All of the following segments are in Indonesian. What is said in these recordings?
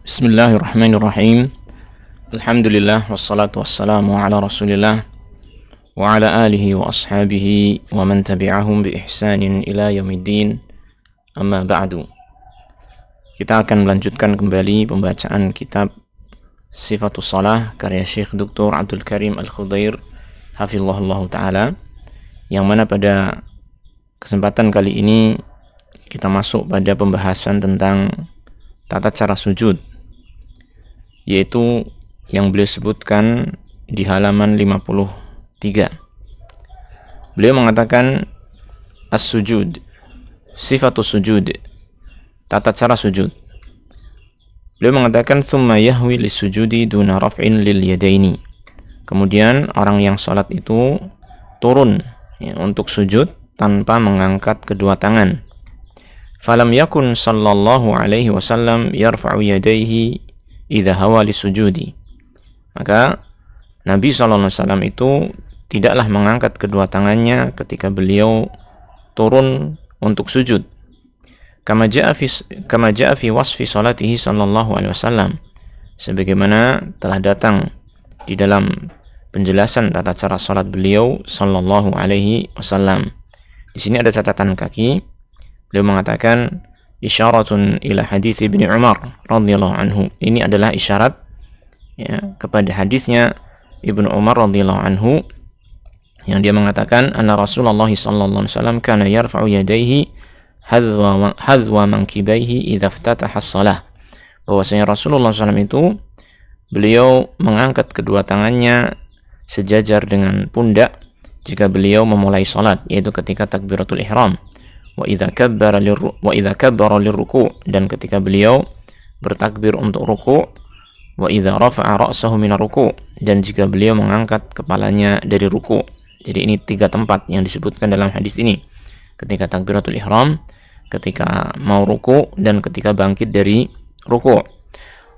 Bismillahirrahmanirrahim. Alhamdulillah wassalatu wassalamu ala Rasulillah wa ala alihi wa ashabihi wa man tabi'ahum bi ihsanin ila yaumiddin. Amma ba'du. Kita akan melanjutkan kembali pembacaan kitab Sifatus Shalah karya Syekh Dr. Abdul Karim Al-Khudair hafizahullah taala, yang mana pada kesempatan kali ini kita masuk pada pembahasan tentang tata cara sujud, yaitu yang beliau sebutkan di halaman 53. Beliau mengatakan as-sujud, sifatus sujud, tata cara sujud. Beliau mengatakan thumma yahwi lis-sujudi duna raf'in lil yadaini. Kemudian orang yang salat itu turun untuk sujud tanpa mengangkat kedua tangan. Falam yakun sallallahu alaihi wasallam yarfa'u yadayhi idza hawa lisujudi. Maka Nabi sallallahu alaihi wasallam itu tidaklah mengangkat kedua tangannya ketika beliau turun untuk sujud. Kama jaa fi wasfi salatihi sallallahu alaihi wasallam, sebagaimana telah datang di dalam penjelasan tata cara salat beliau sallallahu alaihi wasallam. Di sini ada catatan kaki. Beliau mengatakan isyaratun ila hadis Ibnu Umar radhiyallahu anhu. Ini adalah isyarat kepada hadisnya Ibnu Umar radhiyallahu anhu, yang dia mengatakan anna Rasulullah sallallahu alaihi wasallam kana yarfa'u yadayhi hadwa mankibaihi idza iftataha as-shalah. Bahwasanya Rasulullah SAW itu beliau mengangkat kedua tangannya sejajar dengan pundak jika beliau memulai salat, yaitu ketika takbiratul ihram. Wa idza kabbara lirruku', dan ketika beliau bertakbir untuk ruku'. Wa idza rafa'a ra'sahu minar ruku', dan jika beliau mengangkat kepalanya dari ruku'. Jadi ini 3 tempat yang disebutkan dalam hadis ini. Ketika takbiratul ihram, ketika mau ruku', dan ketika bangkit dari ruku'.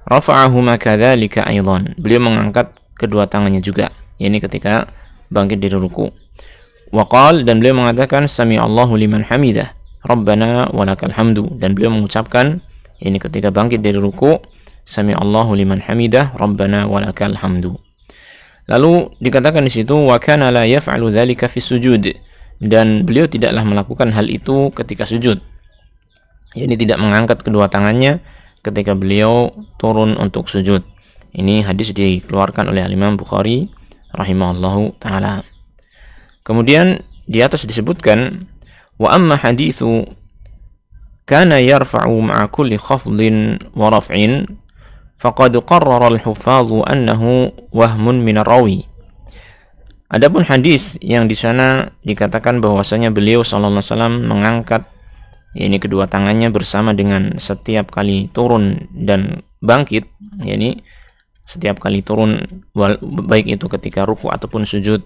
Rafa'ahuma kadzalika aidan, beliau mengangkat kedua tangannya juga, yakni ketika bangkit dari ruku'. Waqal, dan beliau mengatakan sami'allahu liman hamidah rabbana walakal hamdu, dan beliau mengucapkan ini ketika bangkit dari ruku', sami'allahu liman hamidah rabbana walakal hamdu. Lalu dikatakan di situ wa kana la yaf'alu dzalika fi sujud, dan beliau tidaklah melakukan hal itu ketika sujud. Ini tidak mengangkat kedua tangannya ketika beliau turun untuk sujud. Ini hadis dikeluarkan oleh Imam Bukhari rahimahullahu taala. Kemudian di atas disebutkan wa amma hadithu kana yarfa'u ma'a kulli khafdin wa raf'in faqad qarrara al-huffadhu annahu wahmun min ar-rawi. Adapun hadis yang di sana dikatakan bahwasanya beliau sallallahu alaihi wasallam mengangkat yakni kedua tangannya bersama dengan setiap kali turun dan bangkit, yakni setiap kali turun baik itu ketika ruku ataupun sujud,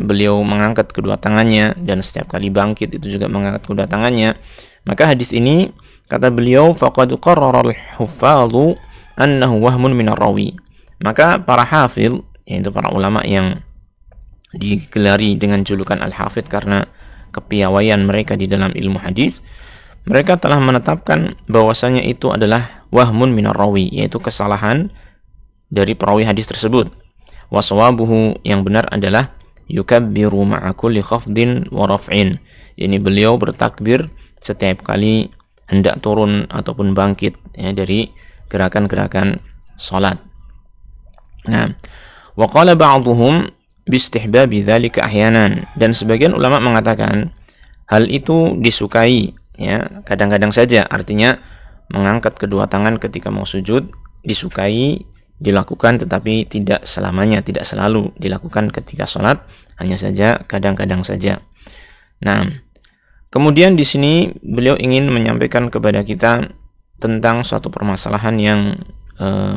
beliau mengangkat kedua tangannya, dan setiap kali bangkit itu juga mengangkat kedua tangannya. Maka hadis ini kata beliau faqad qarrara al-huffadhu annahu wahmun min ar-rawi. Maka para hafidh, yaitu para ulama yang digelari dengan julukan al-hafidh karena kepiawaian mereka di dalam ilmu hadis, mereka telah menetapkan bahwasanya itu adalah wahmun min ar-rawi, yaitu kesalahan dari perawi hadis tersebut. Waswabuhu, yang benar adalah yukabbiru ma'a kulli khafdin wa raf'in, ini beliau bertakbir setiap kali hendak turun ataupun bangkit dari gerakan-gerakan salat. Nah, wa qala ba'dhum bistihbabi dzalika ahyanan, dan sebagian ulama mengatakan hal itu disukai kadang-kadang saja, artinya mengangkat kedua tangan ketika mau sujud disukai dilakukan, tetapi tidak selamanya, tidak selalu dilakukan ketika sholat, hanya saja kadang-kadang saja. Nah, kemudian di sini beliau ingin menyampaikan kepada kita tentang suatu permasalahan yang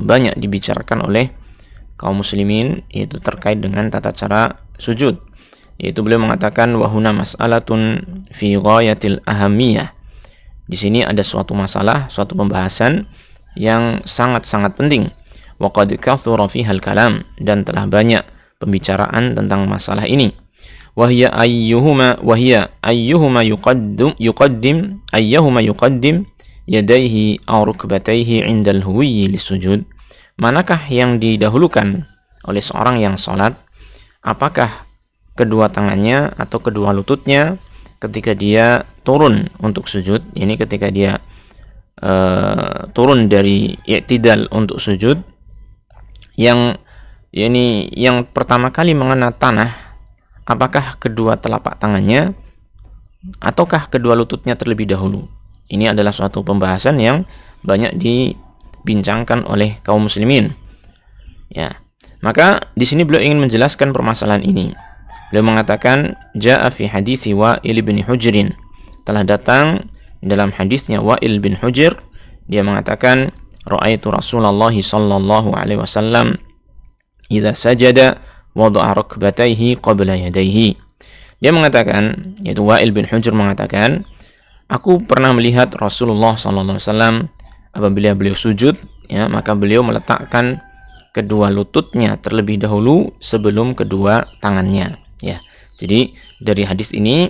banyak dibicarakan oleh kaum muslimin, yaitu terkait dengan tata cara sujud. Yaitu beliau mengatakan wahuna mas'alatun fi ghayatil ahamiyah. Di sini ada suatu masalah, suatu pembahasan yang sangat-sangat penting. Waqad kathura fiha al-kalam, dan telah banyak pembicaraan tentang masalah ini. Wahya ayyuhuma yuqaddim yadayhi aw rukbatayhi 'inda al-huwiyyi lisujud, manakah yang didahulukan oleh seorang yang salat, apakah kedua tangannya atau kedua lututnya ketika dia turun untuk sujud, ini ketika dia turun dari i'tidal untuk sujud, yang pertama kali mengena tanah, apakah kedua telapak tangannya ataukah kedua lututnya terlebih dahulu. Ini adalah suatu pembahasan yang banyak dibincangkan oleh kaum muslimin. Ya, maka di sini beliau ingin menjelaskan permasalahan ini. Beliau mengatakan, jaa fi hadithi Wa'il bin Hujrin, telah datang dalam hadisnya Wa'il bin Hujr, dia mengatakan, ra'aitu Rasulullah sallallahu alaihi wasallam idza sajada wada'a rukbatayhi qabla yadayhi. Dia mengatakan, yaitu Wa'il bin Hujr mengatakan, aku pernah melihat Rasulullah sallallahu alaihi wasallam apabila beliau sujud, ya, maka beliau meletakkan kedua lututnya terlebih dahulu sebelum kedua tangannya. Ya, jadi dari hadis ini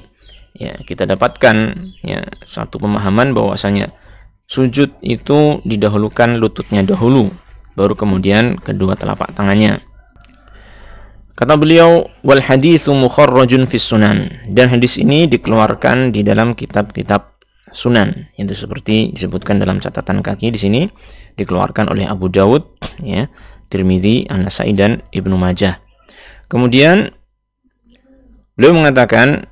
ya kita dapatkan ya satu pemahaman bahwasanya sujud itu didahulukan lututnya dahulu, baru kemudian kedua telapak tangannya. Kata beliau, wal haditsu mukharrajun fis sunan, dan hadis ini dikeluarkan di dalam kitab-kitab sunan, itu seperti disebutkan dalam catatan kaki di sini, dikeluarkan oleh Abu Dawud, ya, Tirmidzi, An-Nasa'i dan Ibnu Majah. Kemudian beliau mengatakan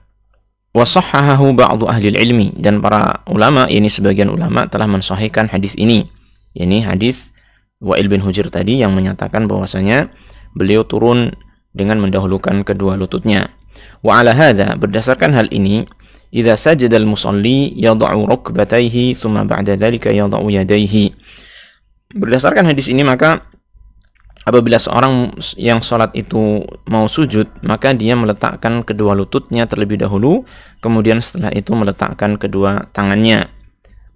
wasahhahahu ba'du ahli ilmi, dan para ulama, ini sebagian ulama telah mensahihkan hadis ini. Ini hadis Wa'il bin Hujr tadi yang menyatakan bahwasanya beliau turun dengan mendahulukan kedua lututnya. Wa ala hadza, berdasarkan hal ini, idza sajada al-musalli yad'u rukbatayhi thumma ba'da dzalika yad'u yadayhi. Berdasarkan hadis ini, maka apabila seorang yang sholat itu mau sujud, maka dia meletakkan kedua lututnya terlebih dahulu, kemudian setelah itu meletakkan kedua tangannya.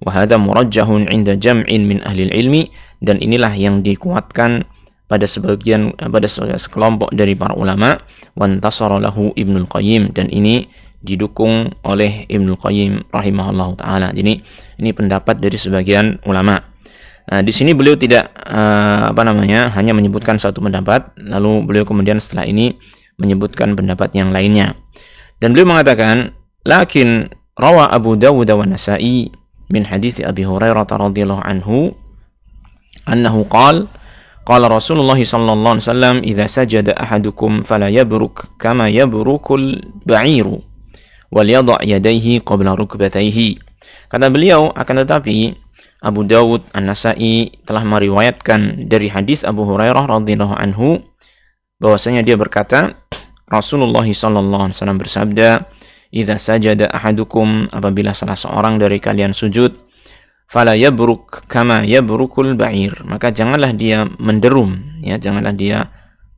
Wa hadza murajjahun 'inda jam'in min ahli ilmi, dan inilah yang dikuatkan pada sekelompok dari para ulama. Wa intasara lahu Ibnul Qayyim, dan ini didukung oleh Ibnul Qayyim rahimahullahu taala. Jadi ini pendapat dari sebagian ulama. Nah, di sini beliau tidak hanya menyebutkan satu pendapat, lalu beliau kemudian setelah ini menyebutkan pendapat yang lainnya. Dan beliau mengatakan, lakin rawa Abu Dawud wa Nasa'i min hadits Abi Hurairah radhiyallahu anhu annahu qala Rasulullah sallallahu alaihi wasallam idza sajada ahadukum fala yabruk kama yabrukul ba'iru wal yada' yadayhi qabla rukbatayhi. Kata beliau, akan tetapi Abu Dawud, An-Nasa'i telah meriwayatkan dari hadis Abu Hurairah radhiyallahu anhu bahwasanya dia berkata, Rasulullah sallallahu alaihi wasallam bersabda, idza sajada ahadukum, apabila salah seorang dari kalian sujud, fala yabruk kama yabrukul ba'ir, maka janganlah dia menderum, ya, janganlah dia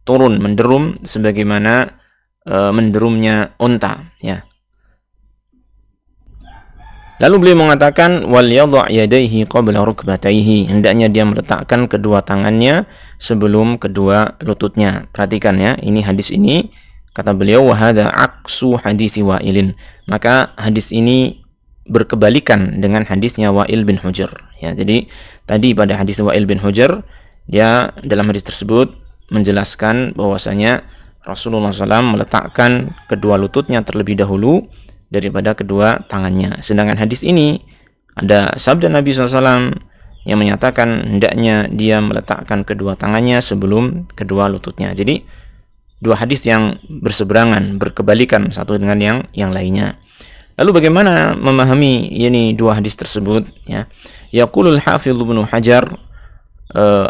turun menderum sebagaimana menderumnya unta, ya. Lalu beliau mengatakan, wal yadha' yadayhi qabla rukbatayhi, hendaknya dia meletakkan kedua tangannya sebelum kedua lututnya. Perhatikan ya, ini hadis ini, kata beliau, wa hadza aqsu hadits Wa'ilin, maka hadis ini berkebalikan dengan hadisnya Wa'il bin Hujr, ya. Jadi tadi pada hadis Wa'il bin Hujr, dia dalam hadis tersebut menjelaskan bahwasanya Rasulullah SAW meletakkan kedua lututnya terlebih dahulu daripada kedua tangannya. Sedangkan hadis ini ada sabda Nabi SAW yang menyatakan hendaknya dia meletakkan kedua tangannya sebelum kedua lututnya. Jadi dua hadis yang berseberangan, berkebalikan satu dengan yang lainnya. Lalu bagaimana memahami ini dua hadis tersebut, ya? Yaqulul Hafidz Ibnu Hajar,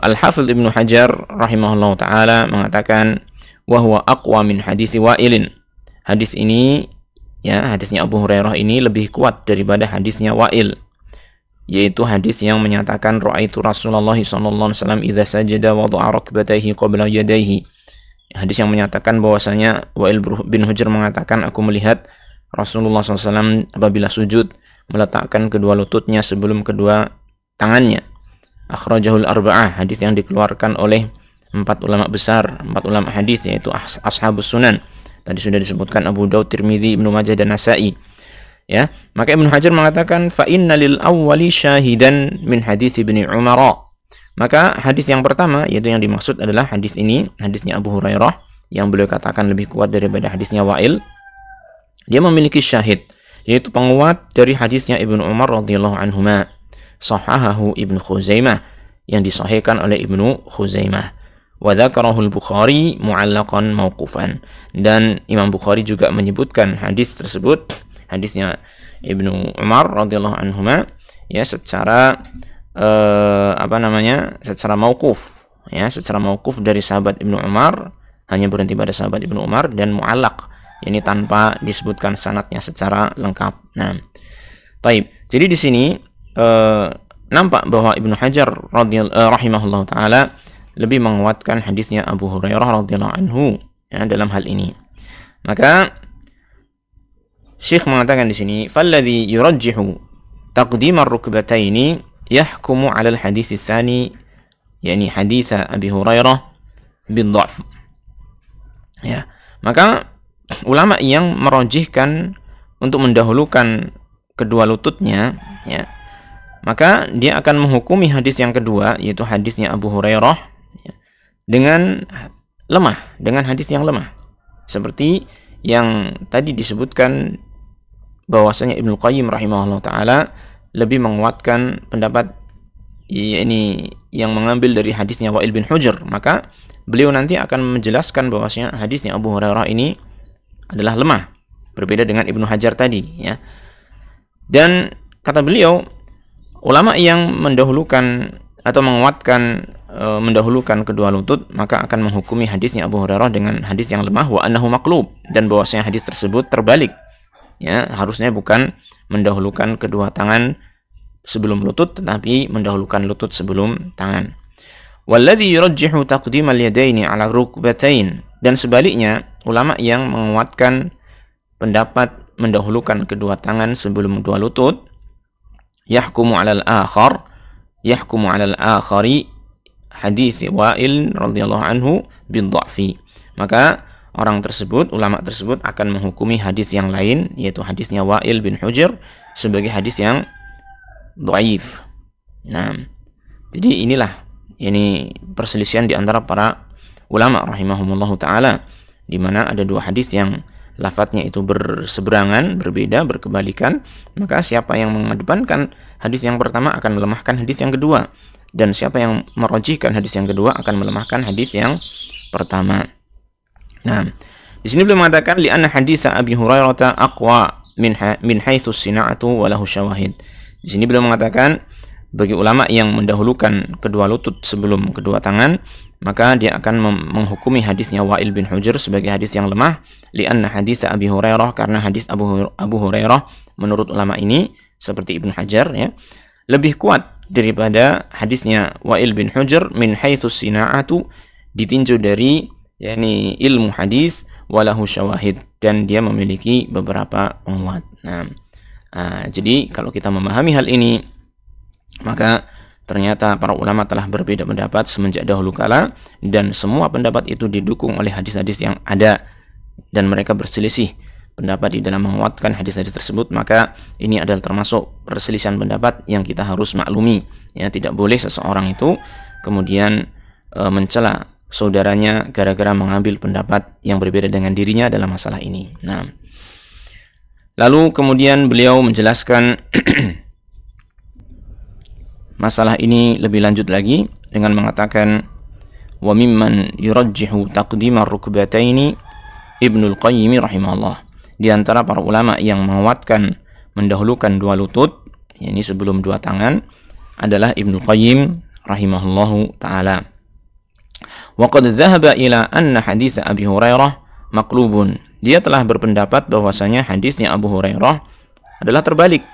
Al-Hafidz Ibnu Hajar rahimahullah taala mengatakan, wa huwa aqwa min hadis Wa'ilin. Hadis ini, ya, hadisnya Abu Hurairah ini lebih kuat daripada hadisnya Wa'il, yaitu hadis yang menyatakan ra'aitu Rasulullah sallallahu alaihi wasallam idza sajada wada'a rukbatayhi qabla yadayhi. Hadis yang menyatakan bahwasanya Wa'il bin Hujr mengatakan, aku melihat Rasulullah SAW apabila sujud meletakkan kedua lututnya sebelum kedua tangannya. Akhrajahul arba'ah, hadis yang dikeluarkan oleh 4 ulama besar, 4 ulama hadis, yaitu ashabus sunan. Tadi sudah disebutkan Abu Dawud, Tirmidzi, Ibnu Majah dan Nasa'i. Ya, maka Ibnu Hajar mengatakan fa inna lil awwali syahidan min hadis Ibnu Umar. Maka hadis yang pertama, yaitu yang dimaksud adalah hadis ini, hadisnya Abu Hurairah yang beliau katakan lebih kuat daripada hadisnya Wa'il. Dia memiliki syahid, yaitu penguat dari hadisnya Ibnu Umar radhiyallahu anhuma. Sahahahu Ibnu Khuzaimah, yang disahihkan oleh Ibnu Khuzaimah. Wa dzakarahu al-Bukhari mu'allaqan mauqufan. Dan Imam Bukhari juga menyebutkan hadis tersebut, hadisnya Ibnu Umar radhiyallahu anhuma, ya, secara secara mauquf, ya, secara mauquf dari sahabat Ibnu Umar, hanya berhenti pada sahabat Ibnu Umar, dan mu'allaq, ini tanpa disebutkan sanadnya secara lengkap. Nah, taib. Jadi di sini nampak bahwa Ibnu Hajar rahimahullah taala lebih menguatkan hadisnya Abu Hurairah radhiyallahu anhu, ya, dalam hal ini. Maka Syekh mengatakan di sini, falladhi yurajjihu taqdim ar-rukbataini yahkumu 'ala al-hadits ats-tsani, yakni hadits Abi Hurairah bid-dha'f. Ya, maka ulama yang merojihkan untuk mendahulukan kedua lututnya, ya, maka dia akan menghukumi hadis yang kedua, yaitu hadisnya Abu Hurairah, ya, dengan lemah, dengan hadis yang lemah, seperti yang tadi disebutkan bahwasanya Ibnu Qayyim rahimahullah taala lebih menguatkan pendapat ini yang mengambil dari hadisnya Wa'il bin Hujr. Maka beliau nanti akan menjelaskan bahwasanya hadisnya Abu Hurairah ini adalah lemah, berbeda dengan Ibnu Hajar tadi, ya. Dan kata beliau, ulama yang mendahulukan atau menguatkan mendahulukan kedua lutut, maka akan menghukumi hadisnya Abu Hurairah dengan hadis yang lemah, wa annahu maqlub, dan bahwasanya hadis tersebut terbalik, ya, harusnya bukan mendahulukan kedua tangan sebelum lutut, tetapi mendahulukan lutut sebelum tangan. Walladhi yurajjihu taqdim al-yadaini 'ala rukbatain, dan sebaliknya ulama yang menguatkan pendapat mendahulukan kedua tangan sebelum dua lutut, yahkumu 'alal akhari hadis Wa'il radhiyallahu anhu bid-dha'fi. Maka orang tersebut, ulama tersebut akan menghukumi hadis yang lain, yaitu hadisnya Wa'il bin Hujr, sebagai hadis yang dhaif. Nah, jadi inilah perselisihan di antara para ulama rahimahumullahu taala, di mana ada dua hadis yang lafadznya itu berseberangan, berbeda, berkebalikan. Maka siapa yang mengedepankan hadis yang pertama akan melemahkan hadis yang kedua, dan siapa yang merojihkan hadis yang kedua akan melemahkan hadis yang pertama. Nah, di sini beliau mengatakan li'anna hadits Abi Hurairah aqwa min haitsu sina'atu wa lahu syawahid. Di sini beliau mengatakan bagi ulama yang mendahulukan kedua lutut sebelum kedua tangan, maka dia akan menghukumi hadisnya Wa'il bin Hujr sebagai hadis yang lemah, li'anna hadits Abi Hurairah, karena hadis Abu Hurairah menurut ulama ini seperti Ibnu Hajar, ya, lebih kuat daripada hadisnya Wa'il bin Hujr min haitsu sina'atu, ditinjau dari ilmu hadis, walahu syawahid, dan dia memiliki beberapa penguat. Nah, jadi kalau kita memahami hal ini, maka ternyata para ulama telah berbeda pendapat semenjak dahulu kala, dan semua pendapat itu didukung oleh hadis-hadis yang ada, dan mereka berselisih pendapat di dalam menguatkan hadis-hadis tersebut. Maka ini adalah termasuk perselisihan pendapat yang kita harus maklumi, ya. Tidak boleh seseorang itu kemudian mencela saudaranya gara-gara mengambil pendapat yang berbeda dengan dirinya dalam masalah ini. Nah, lalu kemudian beliau menjelaskan masalah ini lebih lanjut lagi dengan mengatakan, wa mimman yurajjihu taqdim ar-rukbataini Ibnul Qayyim rahimahullah. Di antara para ulama yang menguatkan mendahulukan dua lutut, yakni sebelum dua tangan, adalah Ibnul Qayyim rahimahullahu taala. Wa qad dhahaba ila anna hadits Abi Hurairah maqlubun. Dia telah berpendapat bahwasanya hadisnya Abu Hurairah adalah terbalik.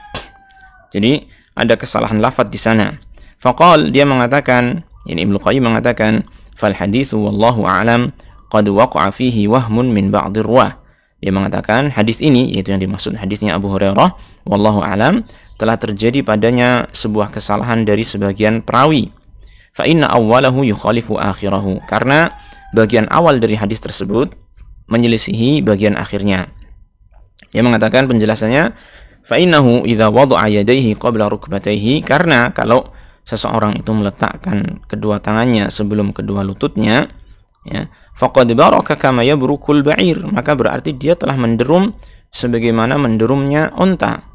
Jadi ada kesalahan lafaz di sana. Faqal, dia mengatakan, ini Ibnu Qayyim mengatakan, fal haditsu wallahu a'lam qad waqa'a fihi wahmun min ba'dhi ruwah. Dia mengatakan hadis ini, yaitu yang dimaksud hadisnya Abu Hurairah, wallahu a'lam, telah terjadi padanya sebuah kesalahan dari sebagian perawi. Fa inna awwalahu yukhalifu akhirahu, karena bagian awal dari hadis tersebut menyelisihi bagian akhirnya. Dia mengatakan penjelasannya, Fa innahu idza wada'a yadayhi qabla rukbatayhi, karena kalau seseorang itu meletakkan kedua tangannya sebelum kedua lututnya, ya, faqad baraka kama yabrukul ba'ir, maka berarti dia telah menderum sebagaimana menderumnya unta.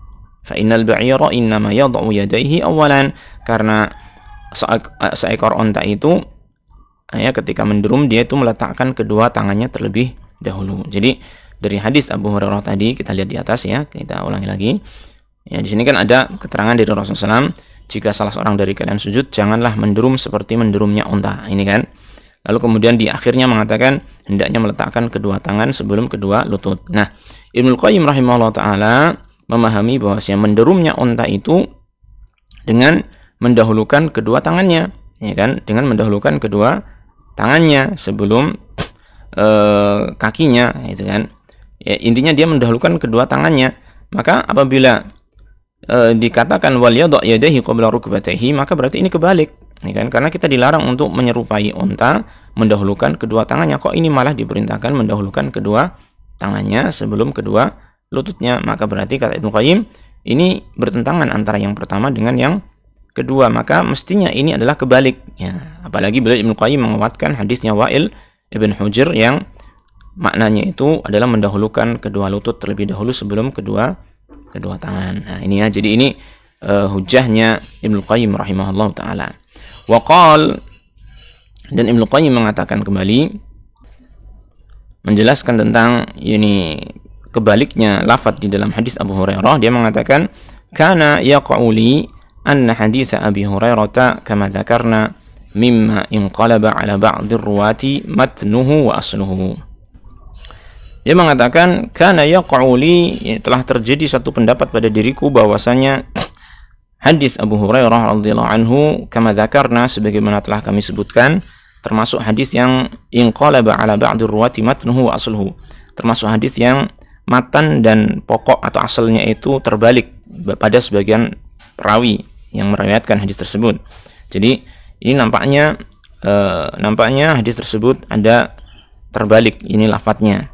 Fa innal ba'ira innama yad'u yadayhi awalan, karena seekor unta itu, ya, ketika menderum dia itu meletakkan kedua tangannya terlebih dahulu. Jadi dari hadis Abu Hurairah tadi kita lihat di atas, ya, kita ulangi lagi. Ya, di sini kan ada keterangan dari Rasulullah SAW, jika salah seorang dari kalian sujud, janganlah menderum seperti menderumnya unta. Ini kan. Lalu kemudian di akhirnya mengatakan hendaknya meletakkan kedua tangan sebelum kedua lutut. Nah, Ibnul Qayyim rahimahullah ta'ala memahami bahwasanya menderumnya unta itu dengan mendahulukan kedua tangannya, ya kan, dengan mendahulukan kedua tangannya sebelum kakinya, gitu kan. Ya, intinya dia mendahulukan kedua tangannya. Maka apabila dikatakan wal yadha yadayhi qabla rukbatayhi, maka berarti ini kebalik, ya kan? Karena kita dilarang untuk menyerupai unta mendahulukan kedua tangannya, kok ini malah diperintahkan mendahulukan kedua tangannya sebelum kedua lututnya. Maka berarti kata Ibnu Qayyim, ini bertentangan antara yang pertama dengan yang kedua, maka mestinya ini adalah kebalik, ya. Apalagi bila Ibnu Qayyim menguatkan hadisnya Wa'il ibn Hujr yang maknanya itu adalah mendahulukan kedua lutut terlebih dahulu sebelum kedua tangan. Nah, ini ya, jadi ini hujahnya Ibnu Qayyim rahimahullah ta'ala. Waqal, dan Ibnu Qayyim mengatakan kembali menjelaskan tentang ini kebaliknya lafaz di dalam hadis Abu Hurairah. Dia mengatakan kana yaqa'u li anna hadits Abi Hurairah kama dzakarna mimma inqalaba ala ba'd ar-ruwati matnuhu wa asluhu. Dia mengatakan kana yaqa'u li, telah terjadi satu pendapat pada diriku bahwasanya hadis Abu Hurairah radhiyallahu anhu kama dzakarna, sebagaimana telah kami sebutkan, termasuk hadis yang inqalaba ala ba'd ar-ruwati matnuhu wa asluhu, termasuk hadis yang matan dan pokok atau asalnya itu terbalik pada sebagian perawi yang meriwayatkan hadis tersebut. Jadi ini nampaknya hadis tersebut ada terbalik ini lafadznya,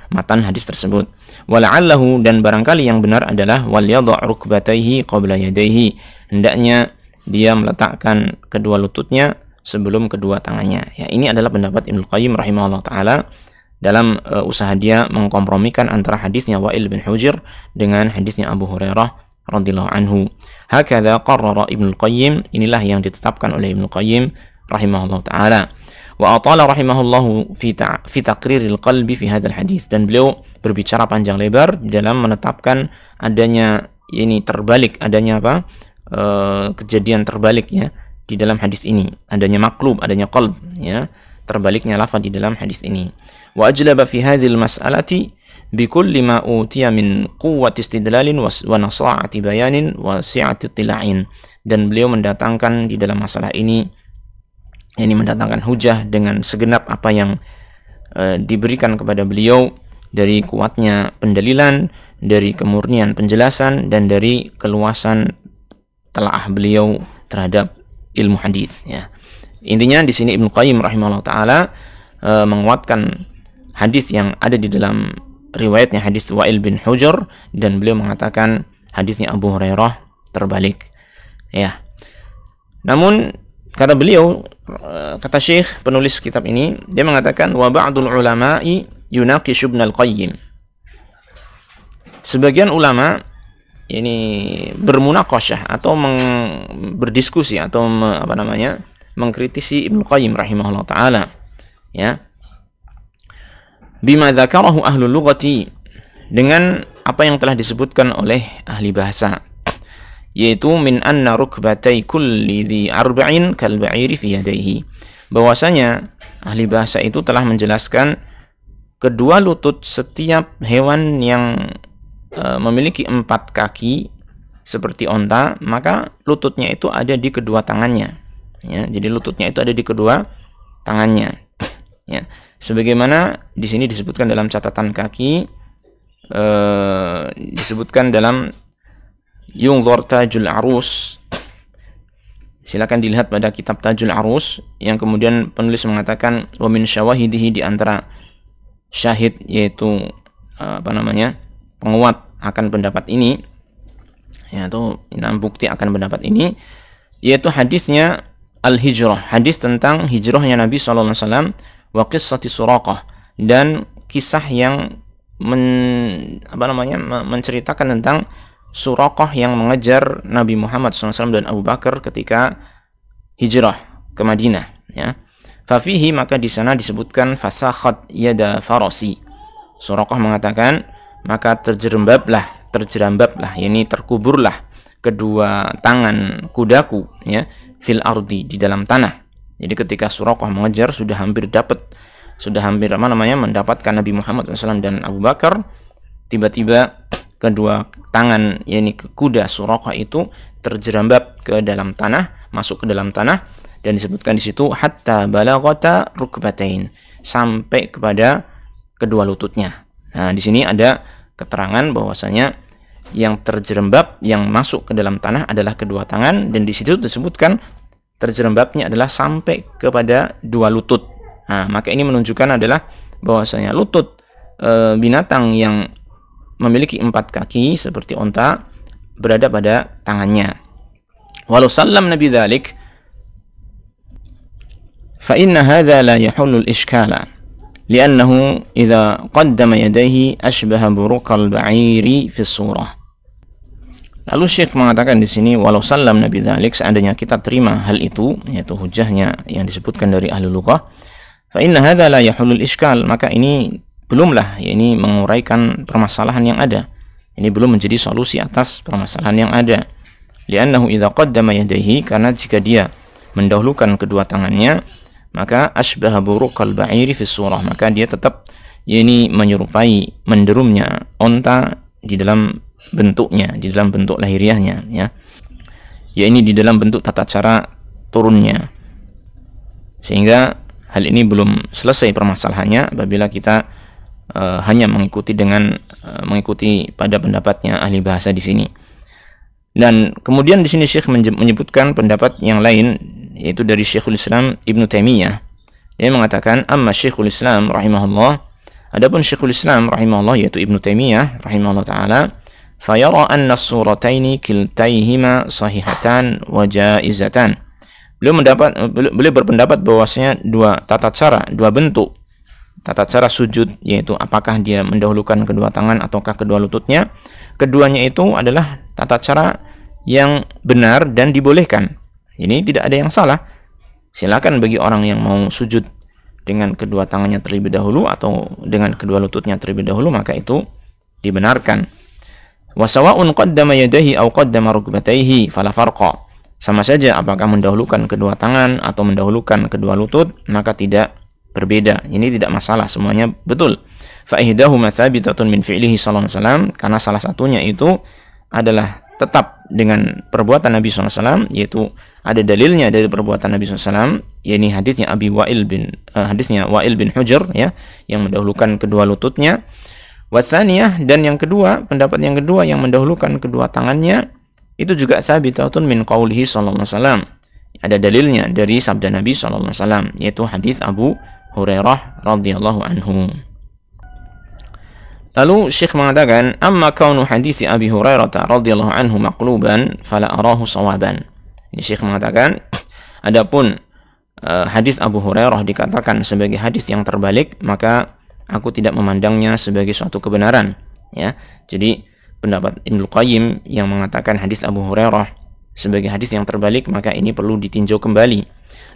matan hadis tersebut. Wala'allahu, dan barangkali yang benar adalah wal yadha' rukbatayhi qabla yadayhi, hendaknya dia meletakkan kedua lututnya sebelum kedua tangannya. Ya, ini adalah pendapat Ibnu Qayyim rahimahullah taala dalam usaha dia mengkompromikan antara hadisnya Wa'il bin Hujr dengan hadisnya Abu Hurairah radhiyallahu anhu. Hakadha qarrara Ibnu Qayyim, inilah yang ditetapkan oleh Ibnu Qayyim rahimahullah taala. Wa atala rahimahullahu fi taqriril qalbi fi hadzal hadis, dan beliau berbicara panjang lebar dalam menetapkan adanya ini terbalik, adanya apa? Kejadian terbalik, ya, di dalam hadis ini, adanya maklub, adanya qalb, ya, terbaliknya lafaz di dalam hadis ini. Wa ajlaba fi hadzal mas'alati bikulli ma utiya min quwwati istidlalin wa nasa'ati bayanin wa si'ati tila'in, dan beliau mendatangkan di dalam masalah ini mendatangkan hujah dengan segenap apa yang diberikan kepada beliau dari kuatnya pendalilan, dari kemurnian penjelasan, dan dari keluasan telaah beliau terhadap ilmu hadis, ya. Intinya di sini Ibnu Qayyim rahimahullah taala menguatkan hadis yang ada di dalam riwayatnya hadis Wa'il bin Hujr, dan beliau mengatakan hadisnya Abu Hurairah terbalik, ya. Namun kata beliau, kata Syekh penulis kitab ini, dia mengatakan wa ba'dul ulama'i yunaqishu Ibnul Qayyim. Sebagian ulama ini bermunaqasyah atau berdiskusi atau mengkritisi Ibnu Qayyim rahimahullah taala, ya, bima dzakarahu ahlul lughati, dengan apa yang telah disebutkan oleh ahli bahasa, yaitu min anna rukbatai kulli dhi arba'in kal ba'iri fi yadayhi, bahwasanya ahli bahasa itu telah menjelaskan kedua lutut setiap hewan yang memiliki 4 kaki seperti onta, maka lututnya itu ada di kedua tangannya, ya. Jadi lututnya itu ada di kedua tangannya, ya. Sebagaimana di sini disebutkan dalam catatan kaki, disebutkan dalam Yunzur Tajul Arus, silakan dilihat pada kitab Tajul Arus, yang kemudian penulis mengatakan wa min syawahidihi, di antara syahid yaitu penguat akan pendapat ini, Ya, atau bukti akan pendapat ini yaitu hadisnya al-hijrah, hadis tentang hijrahnya Nabi SAW, wa qissati Suraqah, dan kisah yang menceritakan tentang Suraqah yang mengejar Nabi Muhammad SAW dan Abu Bakar ketika hijrah ke Madinah, ya. Fafihi, maka di sana disebutkan fasakhat yada farasi. Suraqah mengatakan, maka terjerambablah, yakni terkuburlah kedua tangan kudaku, ya, fil ardi, di dalam tanah. Jadi ketika Suraqah mengejar sudah hampir mendapatkan Nabi Muhammad SAW dan Abu Bakar, tiba-tiba kedua tangan, yakni kuda Suraqah itu terjerambab ke dalam tanah, masuk ke dalam tanah, dan disebutkan di situ hatta balaghata rukbatain, sampai kepada kedua lututnya. Nah, di sini ada keterangan bahwasanya yang terjerembab, yang masuk ke dalam tanah adalah kedua tangan, dan di situ disebutkan terjerembabnya adalah sampai kepada dua lutut. Nah, maka ini menunjukkan adalah bahwasanya lutut binatang yang memiliki 4 kaki seperti onta berada pada tangannya. Walau sallam nabi dzalik fa inna hadza la yahullu al-ishkala li'annahu idza qaddama yadayhi ashbaha burukal ba'iri fi surah. Lalu Syekh mengatakan di sini, walau sallam nabi dzalik, seandainya kita terima hal itu, yaitu hujahnya yang disebutkan dari ahli lughah, fa inna hadza la yahullu al-ishkal, maka ini belumlah, ini menguraikan permasalahan yang ada. Ini belum menjadi solusi atas permasalahan yang ada. Li'annahu idza qaddama yadayhi, karena jika dia mendahulukan kedua tangannya, maka asbaha burukal ba'iri fi surah, maka dia tetap ini menyerupai menderumnya onta di dalam bentuknya, di dalam bentuk lahiriahnya, ya. Ya, ini di dalam bentuk tata cara turunnya. Sehingga hal ini belum selesai permasalahannya apabila kita hanya mengikuti pada pendapatnya ahli bahasa di sini. Dan kemudian di sini Syekh menyebutkan pendapat yang lain, yaitu dari Syekhul Islam Ibnu Taimiyah. Dia mengatakan, amma Syekhul Islam rahimahullah, adapun Syekhul Islam rahimahullah yaitu Ibnu Taimiyah rahimahullah taala, fayara anna surataini kiltaihima sahihatan wa jaizatan. Beliau berpendapat bahwasanya dua tata cara, dua bentuk tata cara sujud, yaitu apakah dia mendahulukan kedua tangan ataukah kedua lututnya, keduanya itu adalah tata cara yang benar dan dibolehkan. Ini tidak ada yang salah. Silakan bagi orang yang mau sujud dengan kedua tangannya terlebih dahulu atau dengan kedua lututnya terlebih dahulu, maka itu dibenarkan. Wa sawa'un qaddama yadayhi aw qaddama rukbatayhi fala farqa. Sama saja apakah mendahulukan kedua tangan atau mendahulukan kedua lutut, maka tidak berbeda. Ini tidak masalah, semuanya betul. Fa ihdahuma thabitatun min fi'lihi sallallahu alaihi wasallam, karena salah satunya itu adalah tetap dengan perbuatan Nabi SAW, yaitu ada dalilnya dari perbuatan Nabi SAW, yakni hadisnya Wa'il bin Hujr, ya, yang mendahulukan kedua lututnya. Watsaniyah, dan yang kedua, pendapat yang kedua yang mendahulukan kedua tangannya, itu juga sabitatun min qaulihi sallallahu alaihi wasallam. Ada dalilnya dari sabda Nabi sallallahu alaihi wasallam, yaitu hadis Abu Hurairah radhiyallahu anhu. Lalu Syekh mengatakan, amma kaunu hadis Abi Hurairah radhiyallahu anhu maqluban fala arahu sawaban. Ini Syekh mengatakan, adapun hadis Abu Hurairah dikatakan sebagai hadis yang terbalik, maka aku tidak memandangnya sebagai suatu kebenaran, ya. Jadi pendapat Ibnu Qayyim yang mengatakan hadis Abu Hurairah sebagai hadis yang terbalik, maka ini perlu ditinjau kembali.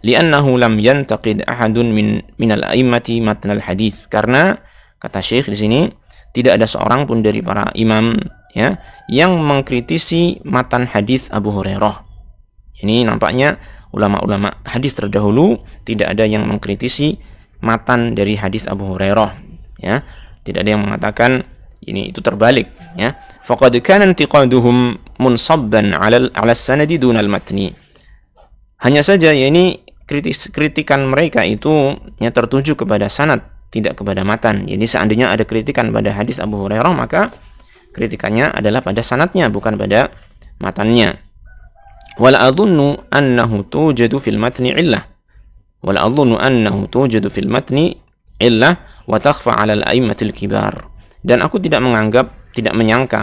Li'annahu lam yantaqid ahadun min al-a'immati matnal hadis. Karena kata Syekh di sini, tidak ada seorang pun dari para imam, ya, yang mengkritisi matan hadis Abu Hurairah. Ini nampaknya ulama-ulama hadis terdahulu tidak ada yang mengkritisi matan dari hadis Abu Hurairah, ya. Tidak ada yang mengatakan ini itu terbalik, ya. Faqad kana intiqaduhum munsabban 'ala sanadi dunal matni. Hanya saja, ya, ini kritikan mereka itu ya tertuju kepada sanad, tidak kepada matan. Jadi seandainya ada kritikan pada hadis Abu Hurairah, maka kritikannya adalah pada sanadnya, bukan pada matannya. Wala adhunnu annahu tujadu fil matni illah. Wala adhunnu annahu tujadu fil matni illah wa takhfa 'ala al-a'immatil kibar. Dan aku tidak menyangka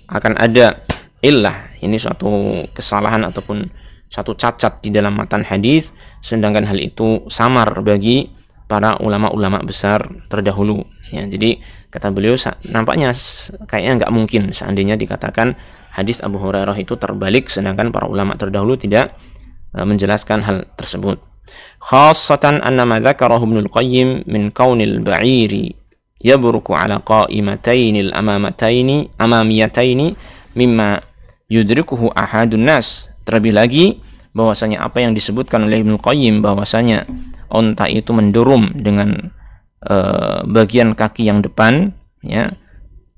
akan ada illah, ini suatu kesalahan ataupun satu cacat di dalam matan hadis, sedangkan hal itu samar bagi para ulama-ulama besar terdahulu. Ya, jadi kata beliau nampaknya kayaknya nggak mungkin seandainya dikatakan hadis Abu Hurairah itu terbalik, sedangkan para ulama terdahulu tidak menjelaskan hal tersebut. Khassatan anna ma dzakarahu Ibnu Al-Qayyim min kaunil ba'iri yabruku ala qa'imataini amamiyataini mimma yudrikuhu ahadun nas. Terlebih lagi bahwasanya apa yang disebutkan oleh Ibnu Qayyim bahwasanya onta itu menderum dengan bagian kaki yang depan, ya,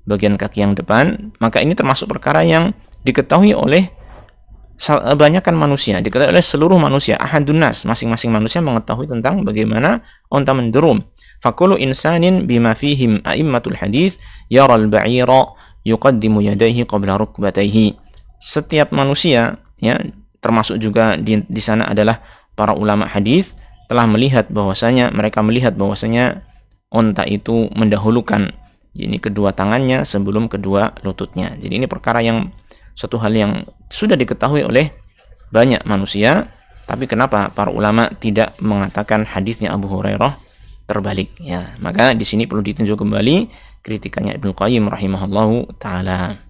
bagian kaki yang depan, maka ini termasuk perkara yang diketahui oleh banyakkan manusia, diketahui oleh seluruh manusia. Ahadun nas, masing-masing manusia mengetahui tentang bagaimana onta menderum. Fakulu insanin bima fihim a'immatul hadis yaral ba'ira yuqaddimu yadayhi qabla rukbatayhi. Setiap manusia, ya, termasuk juga di sana adalah para ulama hadis, telah melihat bahwasanya mereka melihat bahwasanya onta itu mendahulukan ini kedua tangannya sebelum kedua lututnya. Jadi ini perkara yang suatu hal yang sudah diketahui oleh banyak manusia, tapi kenapa para ulama tidak mengatakan hadisnya Abu Hurairah terbalik, ya? Maka di sini perlu ditinjau kembali kritikannya Ibnu Qayyim rahimahullahu taala.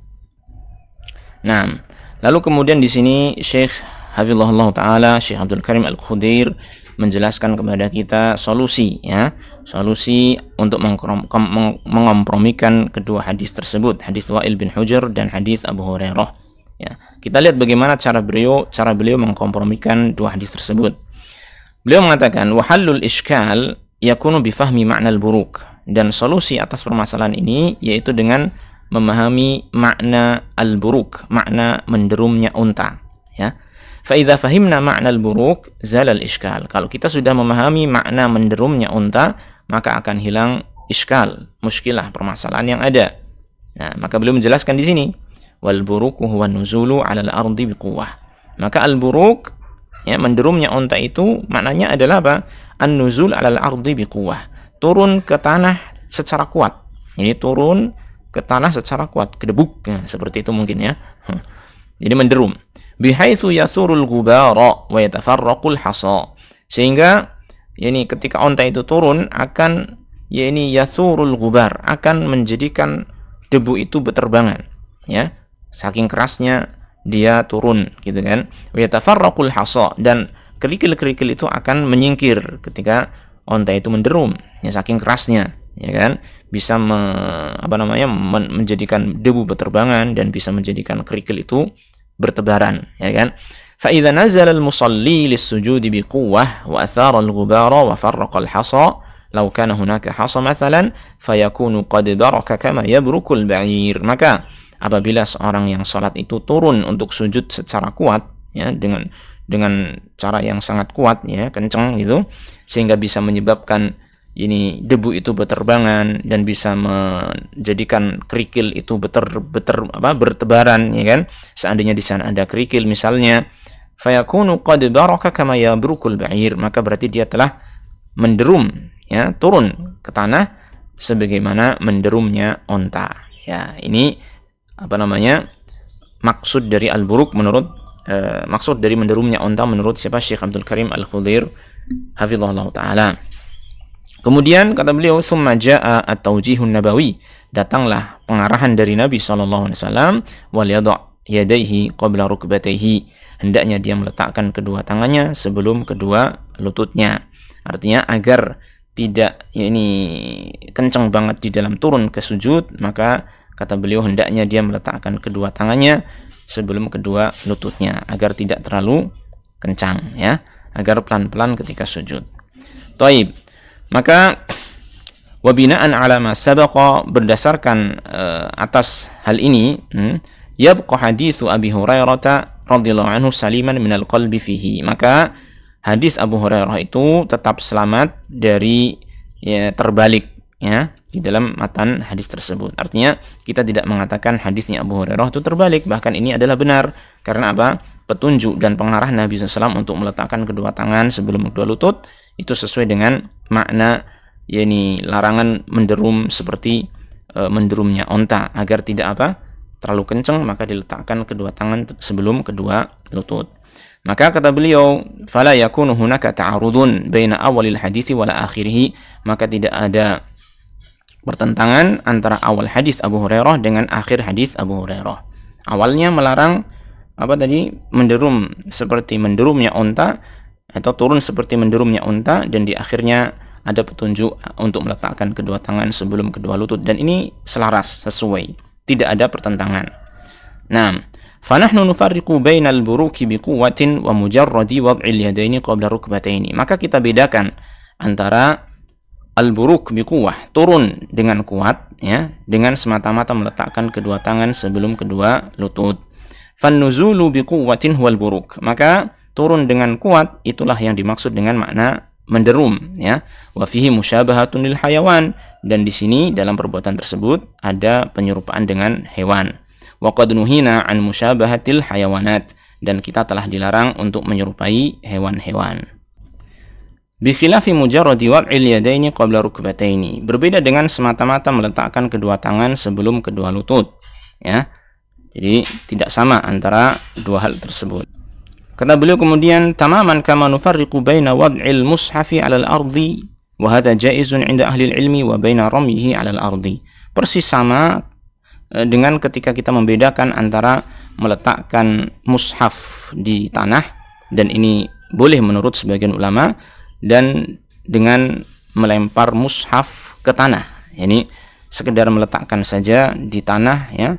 Nah, lalu kemudian di sini Syekh Hafizahullah taala, Syekh Abdul Karim Al-Khudair menjelaskan kepada kita solusi, ya, solusi untuk mengkompromikan kedua hadis tersebut, hadis Wa'il bin Hujr dan hadis Abu Hurairah. Ya, kita lihat bagaimana cara beliau mengkompromikan dua hadis tersebut. Beliau mengatakan wahallul iskal yakunu bifahmi ma'na al-buruk, dan solusi atas permasalahan ini yaitu dengan memahami makna al-buruk, makna menderumnya unta, ya. Fa'idha fahimna ma'na al-buruk zalal iskal. Kalau kita sudah memahami makna menderumnya unta, maka akan hilang iskal, muskilah, permasalahan yang ada. Nah, maka beliau menjelaskan di sini, wal buruku huwa nuzulu 'alal ardi biquwwah. Maka al-buruk, ya, menderumnya unta itu maknanya adalah apa? An-nuzul 'alal ardi biquwwah. Turun ke tanah secara kuat. Ini turun ke tanah secara kuat, kedebuk, ya, seperti itu mungkin, ya. Jadi menderum. Bihaitsu yasurul ghubara wa yatafarraqul hasa. Sehingga ini ketika onta itu turun akan yasurul ghubar, akan menjadikan debu itu berterbangan, ya. Saking kerasnya dia turun, gitu kan. Wa yatafarraqul hasa, dan kerikil-kerikil itu akan menyingkir ketika onta itu menderum, ya, saking kerasnya, ya kan. Bisa menjadikan debu berterbangan dan bisa menjadikan kerikil itu bertebaran, ya kan. Fa idza nazala al-musalli lis-sujudi biquwwah wa athara al-ghubara wa farraqa al-hasa law kana hunaka hasa mathalan fayakunu qad baraka kama yabruku al-ba'ir. Maka apabila seorang yang salat itu turun untuk sujud secara kuat, ya, dengan cara yang sangat kuat, ya, kencang gitu, sehingga bisa menyebabkan ini debu itu berterbangan dan bisa menjadikan kerikil itu bertebaran, ya kan. Seandainya di sana ada kerikil misalnya, fayakunu qad baraka kama yabrukul ba'ir, maka berarti dia telah menderum, ya, turun ke tanah sebagaimana menderumnya onta. Ya, ini maksud dari al-buruk maksud dari menderumnya onta menurut siapa? Syekh Abdul Karim Al-Khudair hafizahullah taala. Kemudian kata beliau, "Tsumma jaa at-tawjihun nabawi." Datanglah pengarahan dari Nabi sallallahu alaihi wasallam, "Wal yada' yadayhi qabla rukbatayhi." Hendaknya dia meletakkan kedua tangannya sebelum kedua lututnya. Artinya agar tidak kencang banget di dalam turun ke sujud, maka kata beliau hendaknya dia meletakkan kedua tangannya sebelum kedua lututnya agar tidak terlalu kencang, ya, agar pelan-pelan ketika sujud. Taib. Maka wabinaan ala ma sabaqa, berdasarkan atas hal ini, yabqa haditsu Abi Hurairah radhiyallahu anhu saliman minal qalbi fihi. Maka hadis Abu Hurairah itu tetap selamat dari, ya, terbalik, ya, di dalam matan hadis tersebut. Artinya kita tidak mengatakan hadisnya Abu Hurairah itu terbalik, bahkan ini adalah benar. Karena apa? Petunjuk dan pengarah Nabi SAW untuk meletakkan kedua tangan sebelum kedua lutut itu sesuai dengan makna, larangan menderum seperti menderumnya onta, agar tidak terlalu kencang, maka diletakkan kedua tangan sebelum kedua lutut. Maka kata beliau, fala yakunu hunaka ta'arudun baina awalil hadits wala akhirih, maka tidak ada pertentangan antara awal hadis Abu Hurairah dengan akhir hadis Abu Hurairah. Awalnya melarang menderum seperti menderumnya unta, atau turun seperti menderumnya unta, dan di akhirnya ada petunjuk untuk meletakkan kedua tangan sebelum kedua lutut, dan ini selaras, sesuai, tidak ada pertentangan. Nah, fanahnu nufarriqu bainal buruki biquwwatin wa mujarradi wad'il yadaini qabla rukbataini. Maka kita bedakan antara al-buruk biquwwah, turun dengan kuat, ya, dengan semata-mata meletakkan kedua tangan sebelum kedua lutut. Fan-nuzulu biquwwatin huwal buruk. Maka turun dengan kuat itulah yang dimaksud dengan makna menderum, ya. Wa fihi musyabahatun lil hayawan, dan di sini dalam perbuatan tersebut ada penyerupaan dengan hewan. Wa qad nuhina an musyabahatil hayawanat, dan kita telah dilarang untuk menyerupai hewan-hewan. Bi khilafi mujarradi wad'il yadaini qabla rukbataini, berbeda dengan semata-mata meletakkan kedua tangan sebelum kedua lutut, ya. Jadi tidak sama antara dua hal tersebut. Kata beliau kemudian, tamaman kama nufarriqu baina wad'il mushafi 'alal ardi wa hadha jaizun 'inda ahli ilmi wa baina ramyihi 'alal ardi. Persis sama dengan ketika kita membedakan antara meletakkan mushaf di tanah, dan ini boleh menurut sebagian ulama, dan dengan melempar mushaf ke tanah. Ini sekedar meletakkan saja di tanah, ya.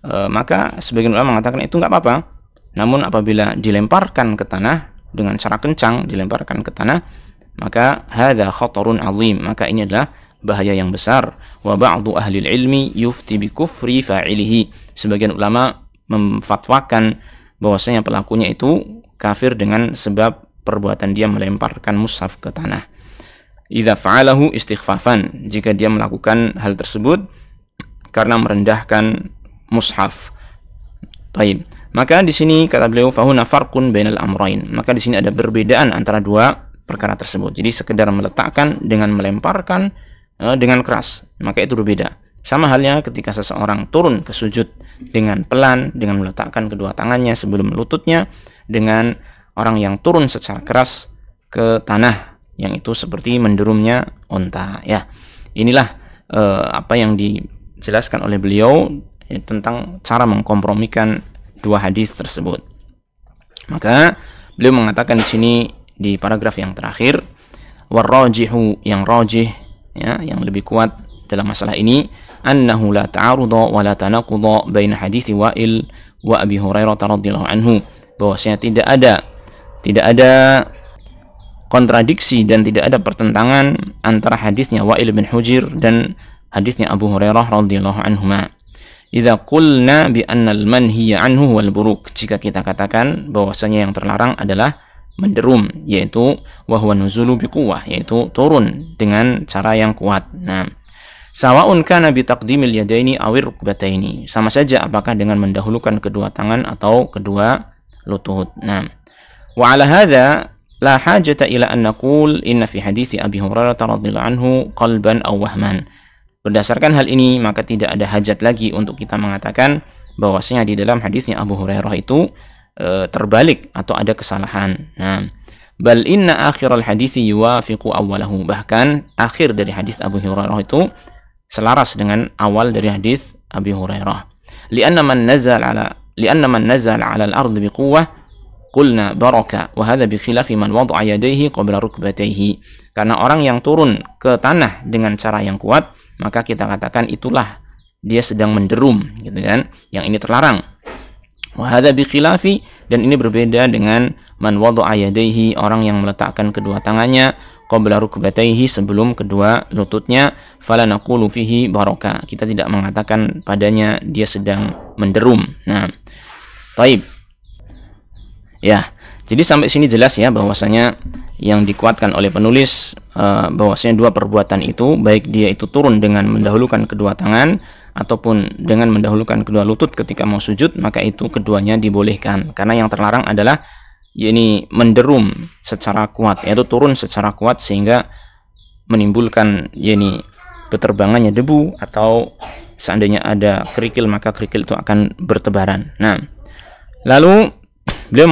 Maka sebagian ulama mengatakan itu nggak apa-apa. Namun apabila dilemparkan ke tanah dengan cara kencang, dilemparkan ke tanah, maka hadza khatarun azim, maka ini adalah bahaya yang besar. Wa ba'du ahli ilmi yufti bi kufri fa'ilihi, sebagian ulama memfatwakan bahwasanya pelakunya itu kafir dengan sebab perbuatan dia melemparkan mushaf ke tanah. Idza fa'alahu istighfafan, jika dia melakukan hal tersebut karena merendahkan mushaf. Baik. Maka di sini kata beliau, fahuna farqun bainal amrayn, maka di sini ada perbedaan antara dua perkara tersebut. Jadi sekedar meletakkan dengan melemparkan dengan keras, maka itu berbeda. Sama halnya ketika seseorang turun ke sujud dengan pelan, dengan meletakkan kedua tangannya sebelum lututnya, dengan orang yang turun secara keras ke tanah, yang itu seperti menderumnya unta, ya. Inilah apa yang dijelaskan oleh beliau tentang cara mengkompromikan dua hadis tersebut. Maka beliau mengatakan di sini di paragraf yang terakhir, warrajihu, yang rajih, ya, yang lebih kuat dalam masalah ini, annahu la ta'arudha wa la tanaqudha baina hadits Wa'il wa Abi Hurairah radhiyallahu anhu, bahwasanya tidak ada kontradiksi dan tidak ada pertentangan antara hadisnya Wa'il bin Hujr dan hadisnya Abu Hurairah radhiyallahu anhuma. Idza qulna bi anna al-manhiya anhu wal buruk, jika kita katakan bahwasanya yang terlarang adalah menderum, yaitu wa huwa nuzulu biquwwah, yaitu turun dengan cara yang kuat. Nah, sawa'un kana bi taqdimil yadaini awir rukbataini, sama saja apakah dengan mendahulukan kedua tangan atau kedua lutut. Nah, wa ala hadza la hajata ila an naqul inna fi hadits Abi Hurairah radhiyallahu anhu qalban aw wahman. Berdasarkan hal ini, maka tidak ada hajat lagi untuk kita mengatakan bahwasanya di dalam hadisnya Abu Hurairah itu terbalik atau ada kesalahan. Nah, bal inna akhiral hadisi yuwafiqu awwalahu, bahkan akhir dari hadis Abu Hurairah itu selaras dengan awal dari hadis Abi Hurairah. Lianna man nazala ala al-ard biquwwah qulna baraka wa hadha bi khilafi man wada'a yadayhi qabla rukbatayhi. Karena orang yang turun ke tanah dengan cara yang kuat, maka kita katakan itulah dia sedang menderum, gitu kan, yang ini terlarang. Wa hadza bi khilafi, dan ini berbeda dengan man wada'a yadayhi, orang yang meletakkan kedua tangannya qabla rukbatayhi, sebelum kedua lututnya, fala naqulu fihi baraka, kita tidak mengatakan padanya dia sedang menderum. Nah, taib. Ya, jadi sampai sini jelas ya bahwasanya yang dikuatkan oleh penulis bahwasanya dua perbuatan itu, baik dia itu turun dengan mendahulukan kedua tangan ataupun dengan mendahulukan kedua lutut ketika mau sujud, maka itu keduanya dibolehkan. Karena yang terlarang adalah yakni menderum secara kuat, yaitu turun secara kuat sehingga menimbulkan yakni berterbangannya debu, atau seandainya ada kerikil maka kerikil itu akan bertebaran. Nah, lalu beliau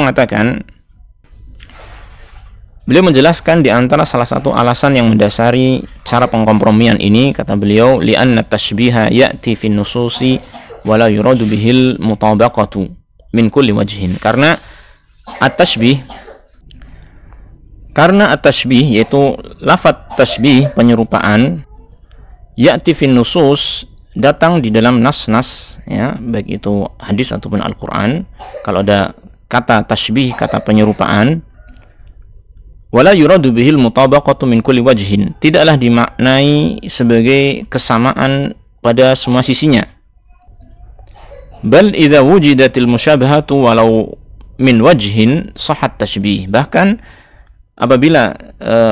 menjelaskan di antara salah satu alasan yang mendasari cara pengkompromian ini, kata beliau, li'anna tashbiha ya'ti fin nususi wa la yuradu bihil mutabaqatu min kulli wajhin. Karena at-tashbih yaitu lafaz tashbih, penyerupaan, ya'ti fin nusus, datang di dalam nas-nas, ya, baik itu hadis ataupun Al-Qur'an. Kalau ada kata tashbih, kata penyerupaan, wala yuradu bihil mutabaqatu min kulli wajhin, tidaklah dimaknai sebagai kesamaan pada semua sisinya. Bal idza wujidatil musyabahatu walau min wajhin sahhat tashbih. Bahkan apabila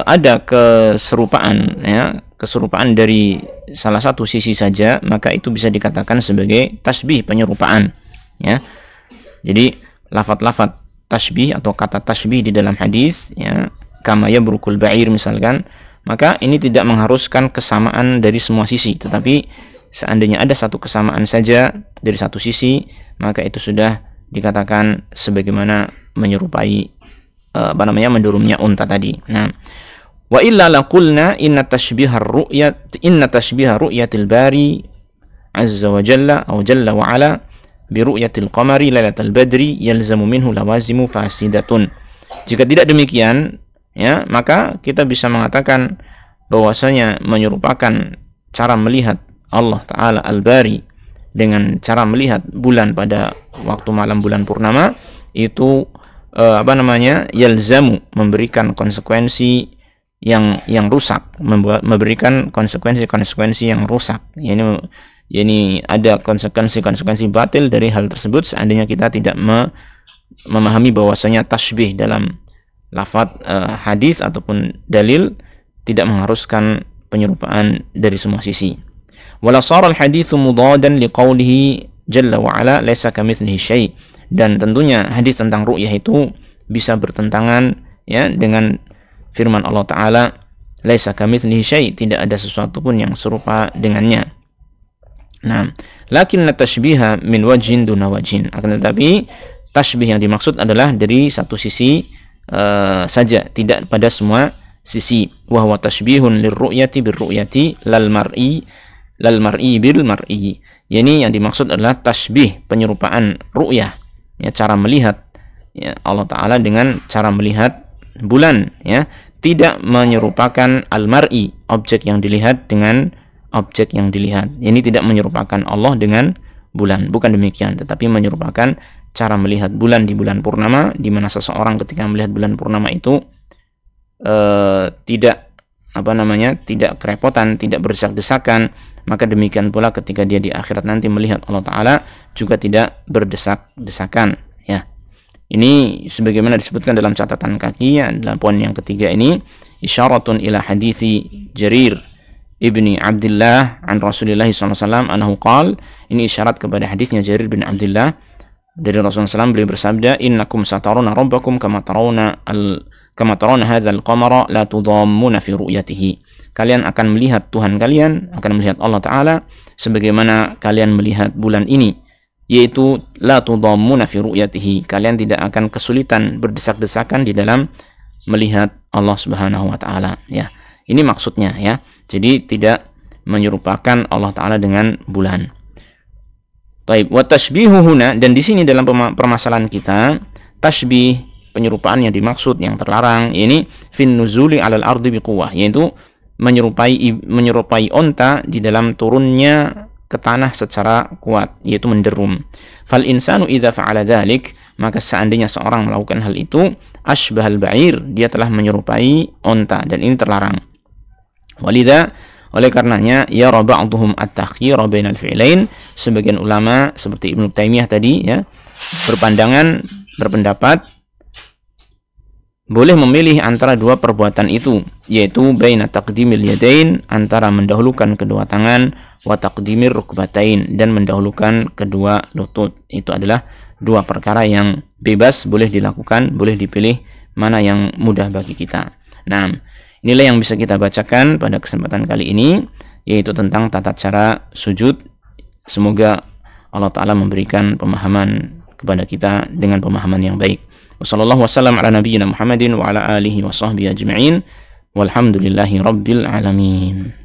ada keserupaan, ya, keserupaan dari salah satu sisi saja, maka itu bisa dikatakan sebagai tasbih, penyerupaan, ya. Jadi lafaz-lafaz tasbih atau kata tasbih di dalam hadis, ya, kama yabrukul ba'ir misalkan, maka ini tidak mengharuskan kesamaan dari semua sisi, tetapi seandainya ada satu kesamaan saja dari satu sisi, maka itu sudah dikatakan sebagaimana menyerupai mendurumnya unta tadi. Nah, wa illa laqulna inna tashbiha ru'yatil bari azza wa jalla aw jalla wa ala bi ru'yatil qamari lailatal badri yalzamu minhu lawazimu fasidatun. Jika tidak demikian, ya, maka kita bisa mengatakan bahwasanya menyerupakan cara melihat Allah Ta'ala Al-Bari dengan cara melihat bulan pada waktu malam bulan purnama itu yalzamu, memberikan konsekuensi yang rusak, memberikan konsekuensi yang rusak. Yani ada konsekuensi batil dari hal tersebut seandainya kita tidak memahami bahwasanya tasbih dalam lafaz hadis ataupun dalil tidak mengharuskan penyerupaan dari semua sisi. Wala sara al-haditsu mudadan liqaulihi jalla wa ala laisa kamitslihi syai'. Dan tentunya hadis tentang ru'yah itu bisa bertentangan, ya, dengan firman Allah Ta'ala, laisa kamitslihi syai', tidak ada sesuatu pun yang serupa dengannya. Nah, lakinna tashbiha min wajhin duna wajhin. Akan tetapi tasbih yang dimaksud adalah dari satu sisi saja, tidak pada semua sisi. Wa huwa tashbihun lirru'yati birru'yati lal mar'i bil mar'i. Yani yang dimaksud adalah tasbih, penyerupaan ru'yah, ya, cara melihat, ya, Allah Ta'ala dengan cara melihat bulan, ya, tidak menyerupakan al-mar'i, objek yang dilihat, dengan objek yang dilihat. Ini tidak menyerupakan Allah dengan bulan, bukan demikian, tetapi menyerupakan cara melihat bulan di bulan purnama, di mana seseorang ketika melihat bulan purnama itu tidak kerepotan, tidak berdesak-desakan. Maka demikian pula ketika dia di akhirat nanti melihat Allah Ta'ala juga tidak berdesak-desakan, ya. Ini sebagaimana disebutkan dalam catatan kaki, ya, dalam poin yang ketiga ini, isyaratun ila hadithi Jarir ibni Abdullah an Rasulullah SAW anhu qal, ini isyarat kepada hadisnya Jarir bin Abdullah dari Rasulullah SAW. Beliau bersabda, innakum sataruna rabbakum kama tarawna hadzal qamara la tudammuna fi ru'yatihi. Kalian akan melihat Tuhan kalian, akan melihat Allah Ta'ala sebagaimana kalian melihat bulan ini, yaitu la tudammuna fi ru'yatihi, kalian tidak akan kesulitan berdesak-desakan di dalam melihat Allah Subhanahu wa Ta'ala, ya. Ini maksudnya, ya. Jadi tidak menyerupakan Allah Ta'ala dengan bulan. Taib, wa tashbihu huna, dan di sini dalam permasalahan kita, tashbih, penyerupaan yang dimaksud, yang terlarang, ini fin nuzuli alal ardi biquwah, yaitu menyerupai onta di dalam turunnya ke tanah secara kuat, yaitu menderum. Fal insanu idza fa'ala dzalik, maka seandainya seorang melakukan hal itu, asbahal ba'ir, dia telah menyerupai onta, dan ini terlarang. Walidha, oleh karenanya, ya ba'dhum at-takhyir bainal fi'lain, sebagian ulama seperti Ibnu Taimiyah tadi, ya, berpendapat boleh memilih antara dua perbuatan itu, yaitu baina taqdimil yadain, antara mendahulukan kedua tangan, wa taqdimir rukbatain, dan mendahulukan kedua lutut. Itu adalah dua perkara yang bebas, boleh dilakukan, boleh dipilih mana yang mudah bagi kita. Nah, inilah yang bisa kita bacakan pada kesempatan kali ini. yaitu tentang tata cara sujud. Semoga Allah Ta'ala memberikan pemahaman kepada kita dengan pemahaman yang baik. Wassallallahu wasallam ala nabiyyina Muhammadin wa ala alihi wa sahbihi ajma'in. Walhamdulillahi rabbil alamin.